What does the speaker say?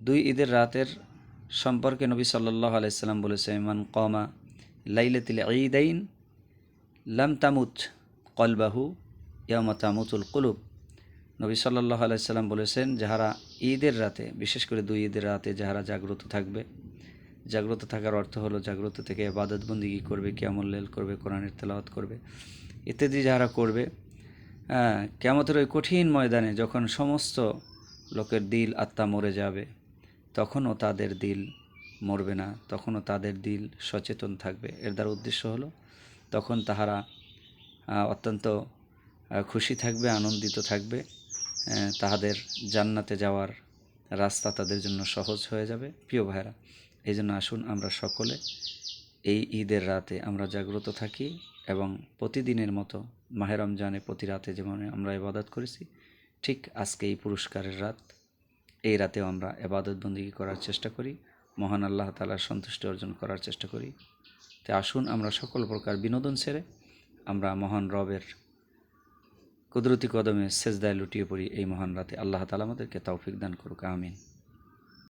দুই ঈদের রাতের সম্পর্কে নবী সাল্লাল্লাহু আলাইহি সাল্লাম বলেছেন, মান কমা লাইলাতুল ঈদাইন লাম তামুত কলবাহু ইয়ামা তামুতুল কুলুব। নবী সাল্লাল্লাহু আলাইহি সাল্লাম বলেছেন, যাহারা ঈদের রাতে, বিশেষ করে দুই ঈদের রাতে যাহারা জাগ্রত থাকবে, জাগ্রত থাকার অর্থ হলো জাগ্রত থেকে ইবাদত বন্দেগী করবে, কিয়ামুল লাইল করবে, কোরআনের তেলাওয়াত করবে ইত্যাদি যাহারা করবে, কিয়ামতের ওই কঠিন ময়দানে যখন সমস্ত লোকের দিল আত্মা মরে যাবে, তখনও তাদের দিল মরবে না, তখনও তাদের দিল সচেতন থাকবে। এর দ্বারা উদ্দেশ্য হলো তখন তাহারা অত্যন্ত খুশি থাকবে, আনন্দিত থাকবে, তাহাদের জান্নাতে যাওয়ার রাস্তা তাদের জন্য সহজ হয়ে যাবে। প্রিয় ভাইরা, এই জন্য আসুন আমরা সকলে এই ঈদের রাতে আমরা জাগ্রত থাকি এবং প্রতিদিনের মতো মাহে রমজানে প্রতি রাতে যেমন আমরা ইবাদত করেছি, ঠিক আজকে এই পুরস্কারের রাত, এই রাতেও আমরা ইবাদত বন্দেগী করার চেষ্টা করি, মহান আল্লাহ তাআলার সন্তুষ্টি অর্জন করার চেষ্টা করি। তাই আসুন আমরা সকল প্রকার বিনোদন ছেড়ে আমরা মহান রবের কুদরতি কদমে সেজদায় লুটিয়ে পড়ি এই মহান রাতে। আল্লাহ তাআলা আমাদেরকে তৌফিক দান করুক, আমিন।